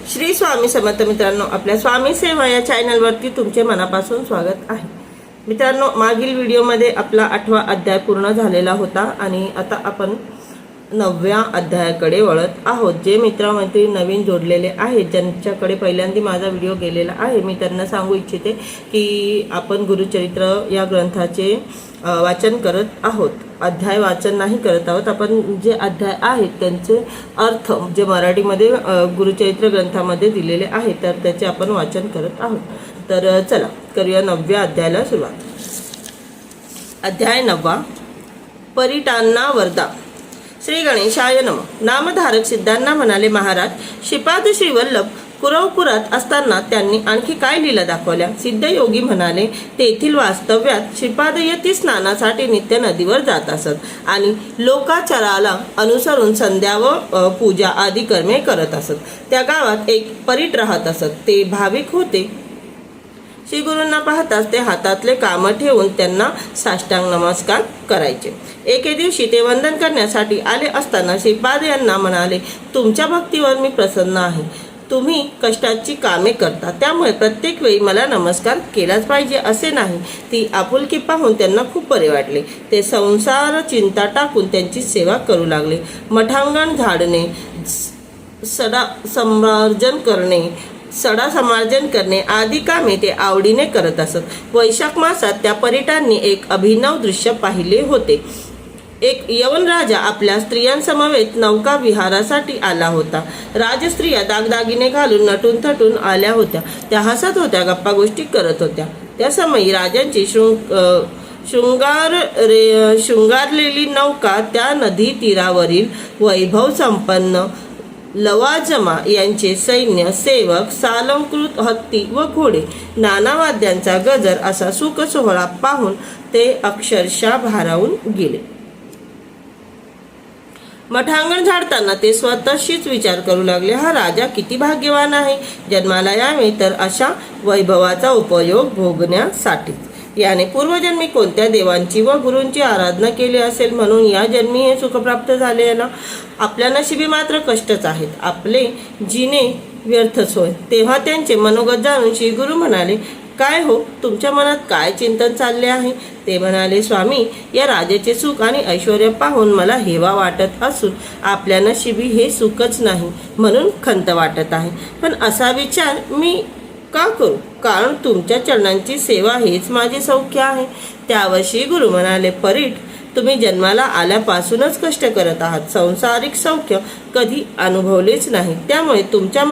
श्री स्वामी समर्थ मित्रांनो, आपल्या स्वामी सेवा या चॅनलवरती तुमचे मनापासून स्वागत आहे। मित्रांनो, मागील व्हिडिओमध्ये आपला 8वा अध्याय पूर्ण झालेला होता आणि आता आपण 9व्या अध्यायाकडे वळत आहोत। जे मित्रमैत्री नवीन जोडलेले आहेत, ज्यांच्याकडे पहिल्यांदा माझा व्हिडिओ गेलेला आहे, मी त्यांना सांगू इच्छिते की आपण गुरुचरित्र या ग्रंथाचे वाचन करत आहोत। अध्याय वाचन नाही करत आहोत आपण। जे अध्याय आहेत त्यांचे अर्थ जे मराठीमध्ये गुरुचरित्र ग्रंथामध्ये दिलेले आहेत तर त्याचे आपण वाचन करत आहोत। तर चला करूया 9व्या अध्यायाला सुरुवात। अध्याय 9, परिटांना वरदा। श्री गणेशाय नमः। नामधारक सिद्धांना म्हणाले, महाराज, श्रीपाद श्रीवल्लभ कुरवपुरात असताना त्यांनी आणखी काय लीला दाखवल्या? सिद्धयोगी म्हणाले, तेथील वास्तव्यात श्रीपाद यती स्नानासाठी नित्य नदीवर जात असत आणि लोकाचाराला अनुसरून संध्या व पूजा आदी कर्मे करत असत। त्या गावात एक परीट राहत असत। ते भाविक होते। श्री गुरूंना पाहताच ते हातातले काम ठेवून त्यांना साष्टांग नमस्कार करायचे। एके दिवशी ते वंदन करण्यासाठी आले असताना श्रीपाद यांना म्हणाले, तुमच्या भक्तीवर मी प्रसन्न आहे। तुम्ही कष्टाची कामे करता, त्यामुळे प्रत्येक वेळी मला नमस्कार केलाच पाहिजे असे नाही। ती आपुलकी पाहून त्यांना खूप बरे वाटले। ते संसार चिंता टाकून त्यांची सेवा करू लागले। मठांगण झाडणे, सडा समार्जन करणे आदी कामे ते आवडीने करत असत। वैशाख मासात त्या परिटांनी एक अभिनव दृश्य पाहिले होते। एक यवन राजा आपल्या स्त्रियांसमवेत नौका विहारासाठी आला होता। राजस्त्रिया दागदागिने घालून नटून थटून आल्या होत्या। त्या हसत होत्या, गप्पा गोष्टी करत होत्या। त्या समयी राजांची शृंगारलेली नौका त्या नदी तीरावरील वैभव संपन्न लवाजमा यांचे सैन्य, सेवक, सालंकृत हत्ती व घोडे, नाना वाद्यांचा गजर असा सुख सोहळा पाहून ते अक्षरशः भारावून गेले। मठांगण झाडताना ते स्वतःशीच विचार करू लागले, हा राजा किती भाग्यवान आहे। जन्माला यावे तर अशा वैभवाचा उपयोग भोगण्यासाठी। याने पूर्वजन्मी कोणत्या देवांची व गुरूंची आराधना केली असेल, म्हणून या जन्मी हे सुख प्राप्त झाले ना। आपल्या नशिबी मात्र कष्टच आहेत। आपले जिने व्यर्थच होय। तेव्हा त्यांचे मनोगत जाणून श्री गुरु म्हणाले, काय हो, तुमच्या मनात काय चिंतन चालले आहे? ते म्हणाले, स्वामी, या राजाचे सुख आणि ऐश्वर्य पाहून मला हेवा वाटत असून आपल्या नशिबी हे सुखच नाही, म्हणून खंत वाटत आहे। पण असा विचार मी का करू? कारण तुमच्या चरणांची सेवा हेच माझे सौख्य आहे। त्यावर श्री गुरु म्हणाले, परीट, तुम्ही जन्माला आल्यापासूनच कष्ट करत आहात। संसारिक सौख्य कधी अनुभवलेच नाही, त्यामुळे तुमच्या